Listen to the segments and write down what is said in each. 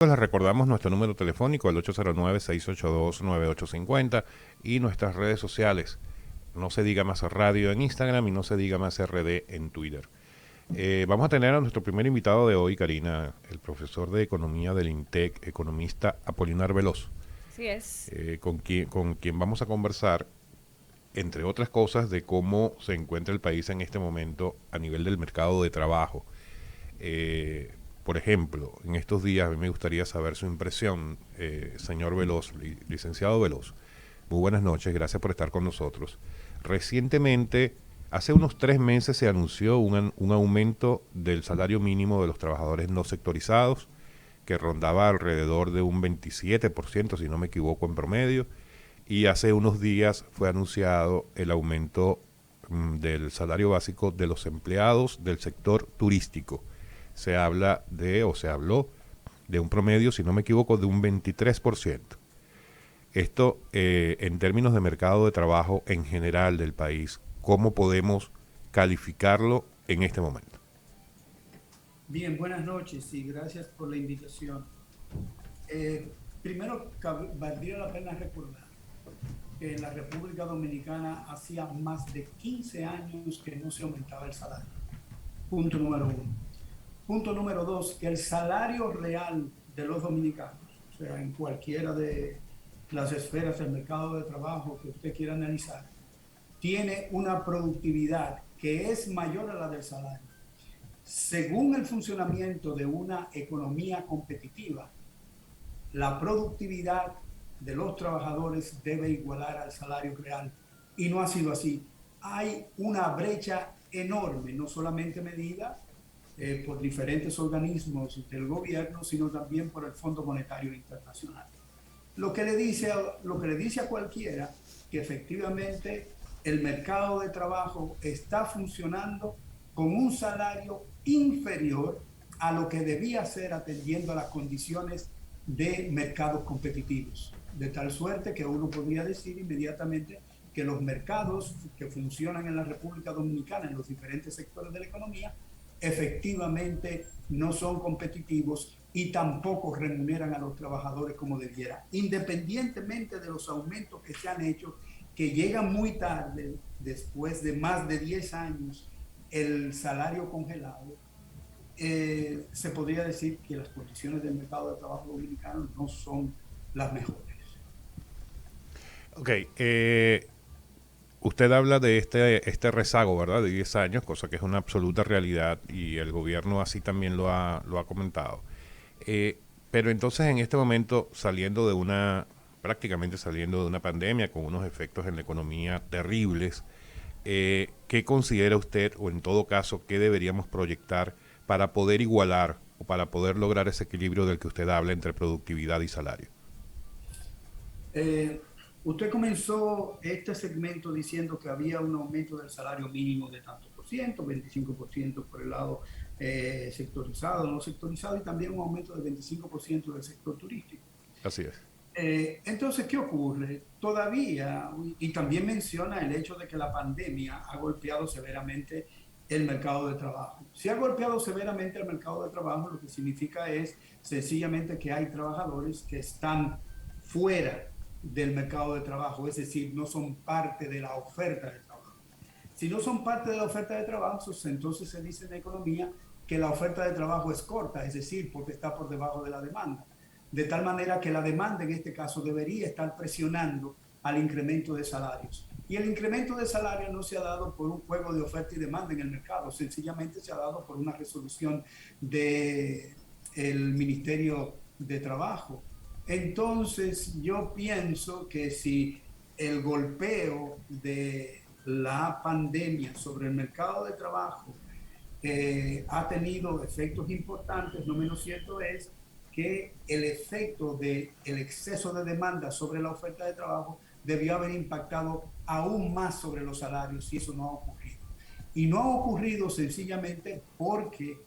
Les recordamos nuestro número telefónico, el 809-682-9850 y nuestras redes sociales. No se diga más radio en Instagram y no se diga más RD en Twitter. Vamos a tener a nuestro primer invitado de hoy, Karina, el profesor de Economía del INTEC, economista Apolinar Veloz, Así es. con quien vamos a conversar, entre otras cosas, de cómo se encuentra el país en este momento a nivel del mercado de trabajo. Eh, por ejemplo, en estos días a mí me gustaría saber su impresión, señor Veloz, licenciado Veloz. Muy buenas noches, gracias por estar con nosotros. Recientemente, hace unos 3 meses se anunció un aumento del salario mínimo de los trabajadores no sectorizados, que rondaba alrededor de un 27%, si no me equivoco, en promedio. Y hace unos días fue anunciado el aumento del salario básico de los empleados del sector turístico. Se habló de un promedio, si no me equivoco, de un 23%. Esto, en términos de mercado de trabajo en general del país, ¿cómo podemos calificarlo en este momento? Bien, buenas noches y gracias por la invitación. Primero, valdría la pena recordar que en la República Dominicana hacía más de 15 años que no se aumentaba el salario. Punto número uno. Punto número dos, que el salario real de los dominicanos, o sea, en cualquiera de las esferas del mercado de trabajo que usted quiera analizar, tiene una productividad que es mayor a la del salario. Según el funcionamiento de una economía competitiva, la productividad de los trabajadores debe igualar al salario real. Y no ha sido así. Hay una brecha enorme, no solamente medida por diferentes organismos del gobierno, sino también por el Fondo Monetario Internacional. Lo que le dice a cualquiera que efectivamente el mercado de trabajo está funcionando con un salario inferior a lo que debía ser atendiendo a las condiciones de mercados competitivos. De tal suerte que uno podría decir inmediatamente que los mercados que funcionan en la República Dominicana, en los diferentes sectores de la economía, efectivamente no son competitivos y tampoco remuneran a los trabajadores como debiera, independientemente de los aumentos que se han hecho, que llegan muy tarde, después de más de 10 años, el salario congelado. Se podría decir que las condiciones del mercado de trabajo dominicano no son las mejores. Ok, usted habla de este rezago, ¿verdad? De 10 años, cosa que es una absoluta realidad y el gobierno así también lo ha comentado. Eh, pero entonces en este momento, prácticamente saliendo de una pandemia con unos efectos en la economía terribles, ¿qué considera usted, o en todo caso, qué deberíamos proyectar para poder igualar o para poder lograr ese equilibrio del que usted habla entre productividad y salario? Eh, Usted comenzó este segmento diciendo que había un aumento del salario mínimo de tanto por ciento, 25% por el lado sectorizado, no sectorizado, y también un aumento del 25% del sector turístico. Así es. Entonces, ¿qué ocurre? Todavía, y también menciona el hecho de que la pandemia ha golpeado severamente el mercado de trabajo. Si ha golpeado severamente el mercado de trabajo, lo que significa es sencillamente que hay trabajadores que están fuera del mercado de trabajo, es decir, no son parte de la oferta de trabajo. Si no son parte de la oferta de trabajo, entonces se dice en economía que la oferta de trabajo es corta, es decir, porque está por debajo de la demanda. De tal manera que la demanda en este caso debería estar presionando al incremento de salarios. Y el incremento de salarios no se ha dado por un juego de oferta y demanda en el mercado, sencillamente se ha dado por una resolución del Ministerio de Trabajo. Entonces, yo pienso que si el golpeo de la pandemia sobre el mercado de trabajo ha tenido efectos importantes, no menos cierto es que el efecto del exceso de demanda sobre la oferta de trabajo debió haber impactado aún más sobre los salarios y eso no ha ocurrido. Y no ha ocurrido sencillamente porque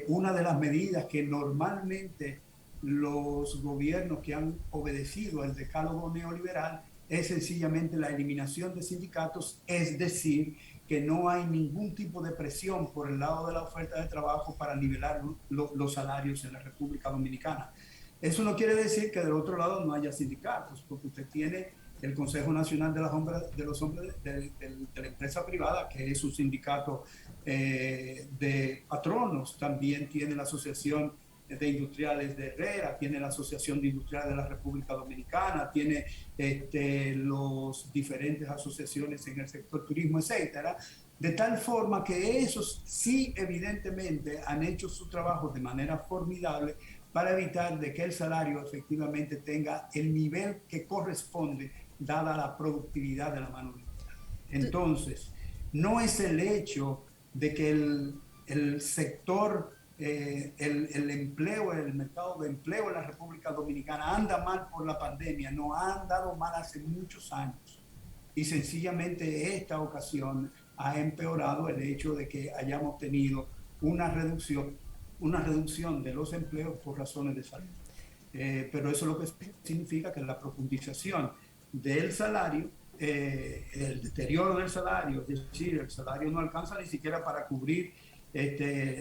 una de las medidas que normalmente los gobiernos que han obedecido al decálogo neoliberal es sencillamente la eliminación de sindicatos, es decir, que no hay ningún tipo de presión por el lado de la oferta de trabajo para nivelar los salarios en la República Dominicana. Eso no quiere decir que del otro lado no haya sindicatos, porque usted tiene el Consejo Nacional de los Hombres de la Empresa Privada, que es su sindicato de patronos, también tiene la Asociación de Industriales de Herrera, tiene la Asociación de Industriales de la República Dominicana, tiene los diferentes asociaciones en el sector turismo, etcétera, de tal forma que esos sí evidentemente han hecho su trabajo de manera formidable para evitar de que el salario efectivamente tenga el nivel que corresponde dada la productividad de la mano de obra. Entonces, no es el hecho de que el sector, el empleo, el mercado de empleo en la República Dominicana anda mal por la pandemia, no ha andado mal hace muchos años. Y sencillamente esta ocasión ha empeorado el hecho de que hayamos tenido una reducción de los empleos por razones de salud. Pero eso lo que significa que la profundización del salario, el deterioro del salario, es decir, el salario no alcanza ni siquiera para cubrir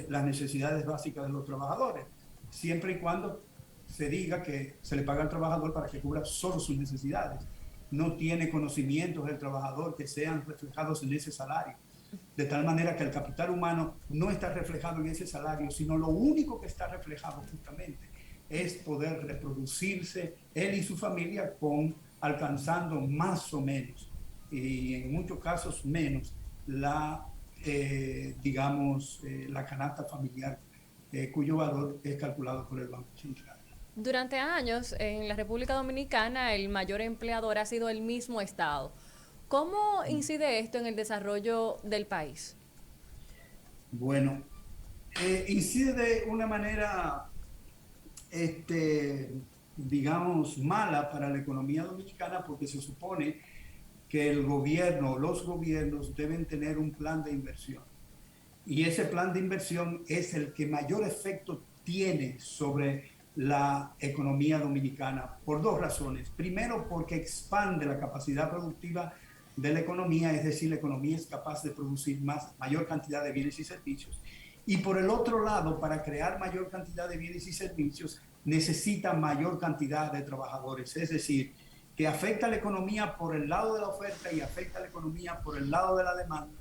las necesidades básicas de los trabajadores, siempre y cuando se diga que se le paga al trabajador para que cubra solo sus necesidades. No tiene conocimientos del trabajador que sean reflejados en ese salario, de tal manera que el capital humano no está reflejado en ese salario, sino lo único que está reflejado justamente es poder reproducirse él y su familia alcanzando más o menos, y en muchos casos menos, la canasta familiar, cuyo valor es calculado por el Banco Central. Durante años en la República Dominicana el mayor empleador ha sido el mismo Estado. ¿Cómo incide esto en el desarrollo del país? Bueno, incide de una manera, digamos, mala para la economía dominicana, porque se supone que el gobierno, los gobiernos deben tener un plan de inversión. Y ese plan de inversión es el que mayor efecto tiene sobre la economía dominicana por dos razones. Primero, porque expande la capacidad productiva de la economía, es decir, la economía es capaz de producir mayor cantidad de bienes y servicios. Y por el otro lado, para crear mayor cantidad de bienes y servicios, necesita mayor cantidad de trabajadores. Es decir, que afecta a la economía por el lado de la oferta y afecta a la economía por el lado de la demanda.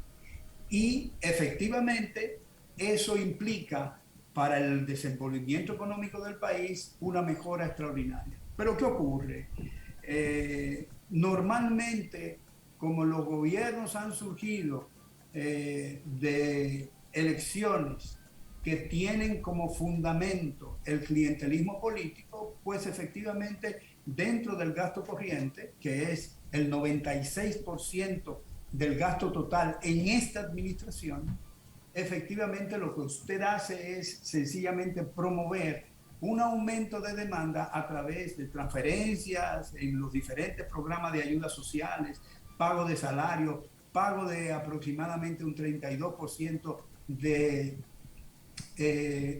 Y efectivamente, eso implica para el desenvolvimiento económico del país una mejora extraordinaria. Pero ¿qué ocurre? Normalmente, como los gobiernos han surgido de elecciones que tienen como fundamento el clientelismo político, pues efectivamente dentro del gasto corriente, que es el 96% del gasto total en esta administración, efectivamente lo que usted hace es sencillamente promover un aumento de demanda a través de transferencias en los diferentes programas de ayudas sociales, pago de salario, pago de aproximadamente un 32% de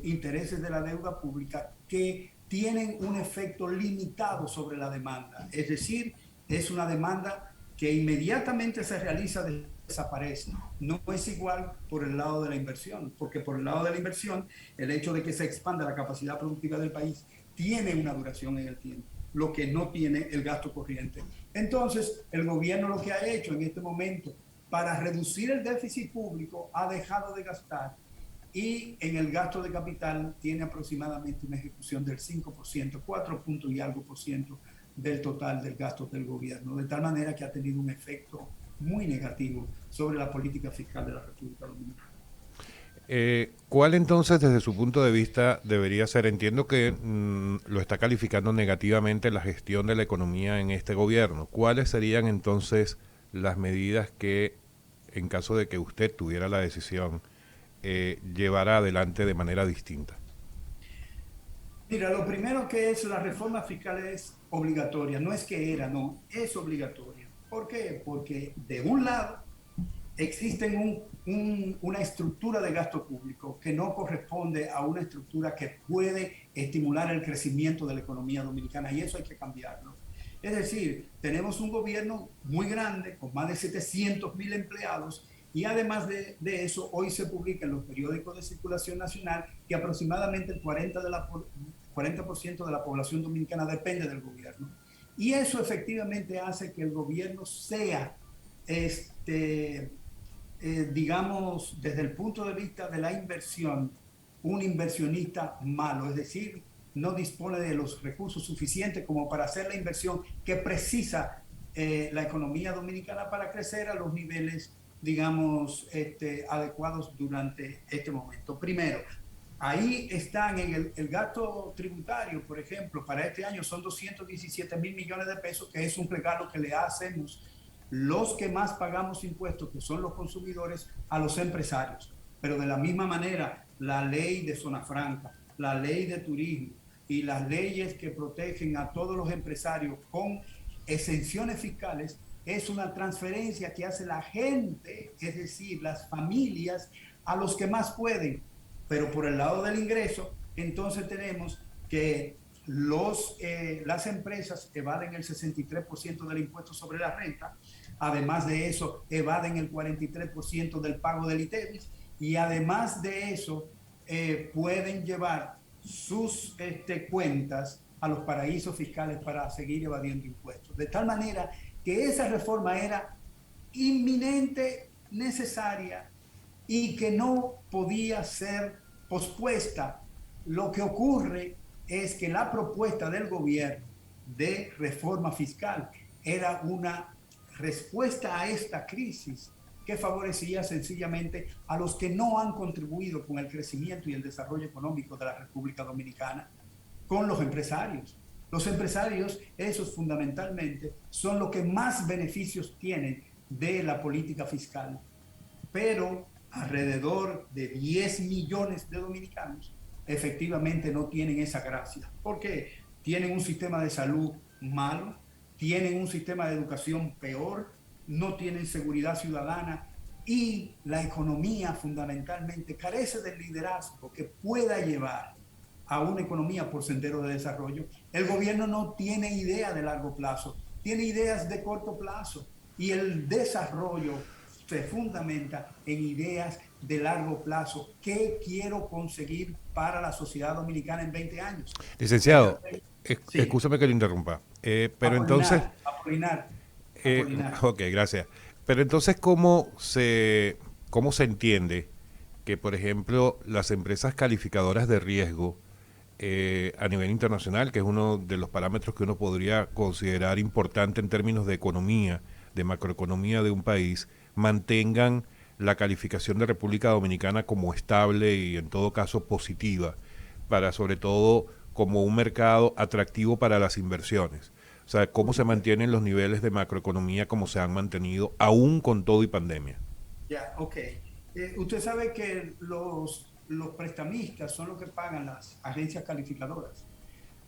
intereses de la deuda pública que tienen un efecto limitado sobre la demanda. Es decir, es una demanda que inmediatamente se realiza, desaparece. No es igual por el lado de la inversión, porque por el lado de la inversión, el hecho de que se expanda la capacidad productiva del país tiene una duración en el tiempo, lo que no tiene el gasto corriente. Entonces, el gobierno lo que ha hecho en este momento para reducir el déficit público ha dejado de gastar, y en el gasto de capital tiene aproximadamente una ejecución del 5%, 4 puntos y algo por ciento del total del gasto del gobierno, de tal manera que ha tenido un efecto muy negativo sobre la política fiscal de la República Dominicana. ¿Cuál entonces, desde su punto de vista, debería ser? Entiendo que lo está calificando negativamente la gestión de la economía en este gobierno. ¿Cuáles serían entonces las medidas que, en caso de que usted tuviera la decisión, llevará adelante de manera distinta? Mira, lo primero que es la reforma fiscal es obligatoria, no es que era, no, es obligatoria. ¿Por qué? Porque de un lado existe una estructura de gasto público que no corresponde a una estructura que puede estimular el crecimiento de la economía dominicana, y eso hay que cambiarlo. Es decir, tenemos un gobierno muy grande, con más de 700,000 empleados, Y además de eso, hoy se publica en los periódicos de circulación nacional que aproximadamente el 40% de la población dominicana depende del gobierno. Y eso efectivamente hace que el gobierno sea, digamos, desde el punto de vista de la inversión, un inversionista malo, es decir, no dispone de los recursos suficientes como para hacer la inversión que precisa la economía dominicana para crecer a los niveles, digamos, adecuados durante este momento. Primero, ahí están en el gasto tributario, por ejemplo, para este año son 217 mil millones de pesos, que es un regalo que le hacemos los que más pagamos impuestos, que son los consumidores, a los empresarios. Pero de la misma manera, la ley de zona franca, la ley de turismo y las leyes que protegen a todos los empresarios con exenciones fiscales es una transferencia que hace la gente, es decir, las familias, a los que más pueden. Pero por el lado del ingreso, entonces tenemos que las empresas evaden el 63% del impuesto sobre la renta, además de eso evaden el 43% del pago del ITEVIS, y además de eso pueden llevar sus cuentas a los paraísos fiscales para seguir evadiendo impuestos. De tal manera que esa reforma era inminente, necesaria y que no podía ser pospuesta. Lo que ocurre es que la propuesta del gobierno de reforma fiscal era una respuesta a esta crisis que favorecía sencillamente a los que no han contribuido con el crecimiento y el desarrollo económico de la República Dominicana, con los empresarios. Los empresarios, esos fundamentalmente, son los que más beneficios tienen de la política fiscal. Pero alrededor de 10 millones de dominicanos efectivamente no tienen esa gracia. Porque tienen un sistema de salud malo, tienen un sistema de educación peor, no tienen seguridad ciudadana y la economía fundamentalmente carece del liderazgo que pueda llevar a una economía por sendero de desarrollo. El gobierno no tiene idea de largo plazo, tiene ideas de corto plazo, y el desarrollo se fundamenta en ideas de largo plazo. ¿Qué quiero conseguir para la sociedad dominicana en 20 años? Licenciado, sí. Escúchame que lo interrumpa, pero Apolinar, entonces... Apolinar. Ok, gracias. Pero entonces, cómo se entiende que, por ejemplo, las empresas calificadoras de riesgo a nivel internacional, que es uno de los parámetros que uno podría considerar importante en términos de economía, de macroeconomía de un país, mantengan la calificación de República Dominicana como estable y en todo caso positiva, para sobre todo como un mercado atractivo para las inversiones? O sea, ¿cómo se mantienen los niveles de macroeconomía como se han mantenido, aún con todo y pandemia? Ya, ok. Usted sabe que los prestamistas son los que pagan las agencias calificadoras.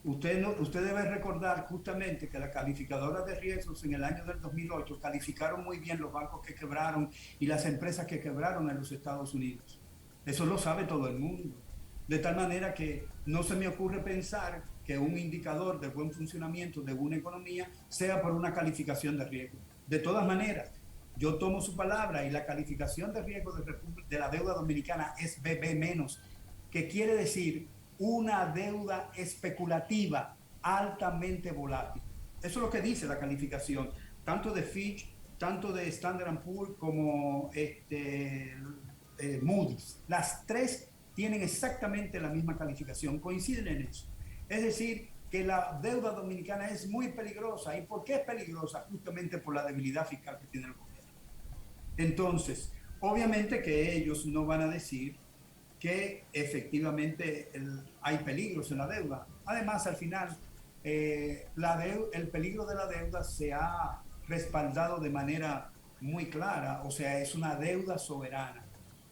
Usted debe recordar justamente que las calificadoras de riesgos en el año del 2008 calificaron muy bien los bancos que quebraron y las empresas que quebraron en los Estados Unidos. Eso lo sabe todo el mundo. De tal manera que no se me ocurre pensar que un indicador de buen funcionamiento de una economía sea por una calificación de riesgo. De todas maneras, yo tomo su palabra y la calificación de riesgo de la deuda dominicana es BB-, que quiere decir una deuda especulativa altamente volátil. Eso es lo que dice la calificación, tanto de Fitch, tanto de Standard & Poor's como Moody's. Las tres tienen exactamente la misma calificación, coinciden en eso. Es decir, que la deuda dominicana es muy peligrosa. ¿Y por qué es peligrosa? Justamente por la debilidad fiscal que tiene el gobierno. Entonces, obviamente que ellos no van a decir que efectivamente hay peligros en la deuda. Además, al final, el peligro de la deuda se ha respaldado de manera muy clara, o sea, es una deuda soberana.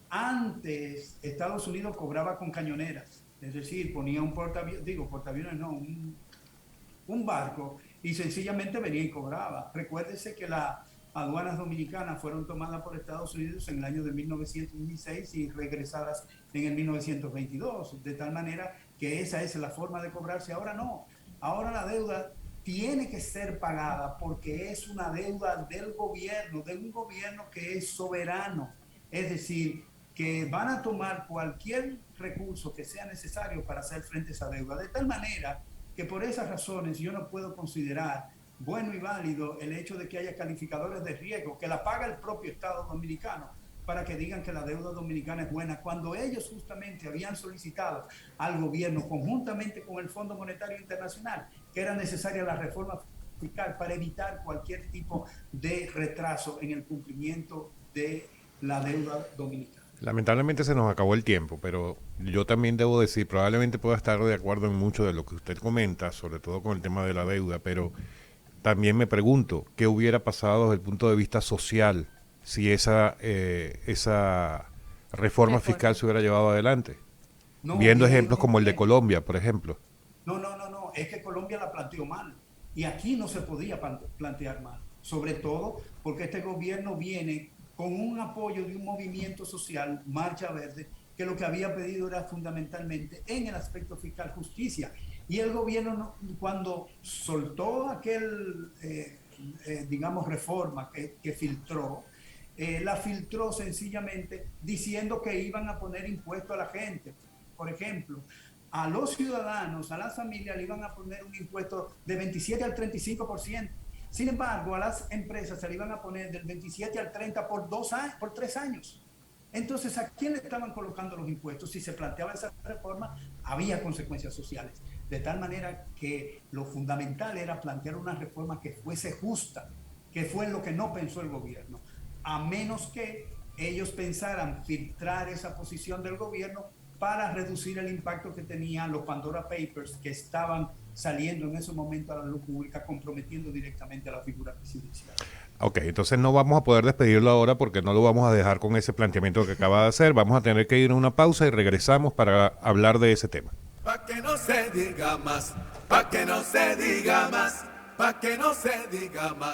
Antes, Estados Unidos cobraba con cañoneras, es decir, ponía un un barco y sencillamente venía y cobraba. Recuérdese que las aduanas dominicanas fueron tomadas por Estados Unidos en el año de 1916 y regresadas en el 1922, de tal manera que esa es la forma de cobrarse. Ahora no, ahora la deuda tiene que ser pagada porque es una deuda del gobierno, de un gobierno que es soberano. Es decir, que van a tomar cualquier recurso que sea necesario para hacer frente a esa deuda, de tal manera que por esas razones yo no puedo considerar bueno y válido el hecho de que haya calificadores de riesgo, que la paga el propio Estado dominicano, para que digan que la deuda dominicana es buena, cuando ellos justamente habían solicitado al gobierno, conjuntamente con el Fondo Monetario Internacional, que era necesaria la reforma fiscal para evitar cualquier tipo de retraso en el cumplimiento de la deuda dominicana. Lamentablemente se nos acabó el tiempo, pero yo también debo decir, probablemente pueda estar de acuerdo en mucho de lo que usted comenta, sobre todo con el tema de la deuda, pero también me pregunto qué hubiera pasado desde el punto de vista social si esa reforma fiscal se hubiera llevado adelante. No, Viendo mire, ejemplos como el de Colombia, por ejemplo. No, es que Colombia la planteó mal y aquí no se podía plantear mal, sobre todo porque este gobierno viene con un apoyo de un movimiento social, Marcha Verde, que lo que había pedido era fundamentalmente en el aspecto fiscal justicia. Y el gobierno, cuando soltó aquel, digamos, reforma que filtró, la filtró sencillamente diciendo que iban a poner impuesto a la gente. Por ejemplo, a los ciudadanos, a las familias, le iban a poner un impuesto de 27 al 35%. Sin embargo, a las empresas se le iban a poner del 27 al 30 por 3 años. Entonces, ¿a quién le estaban colocando los impuestos? Si se planteaba esa reforma, había consecuencias sociales. De tal manera que lo fundamental era plantear una reforma que fuese justa, que fue lo que no pensó el gobierno, a menos que ellos pensaran filtrar esa posición del gobierno para reducir el impacto que tenían los Pandora Papers que estaban saliendo en ese momento a la luz pública, comprometiendo directamente a la figura presidencial. Ok, entonces no vamos a poder despedirlo ahora porque no lo vamos a dejar con ese planteamiento que acaba de hacer. Vamos a tener que ir a una pausa y regresamos para hablar de ese tema. Pa' que no se diga más, pa' que no se diga más, pa' que no se diga más.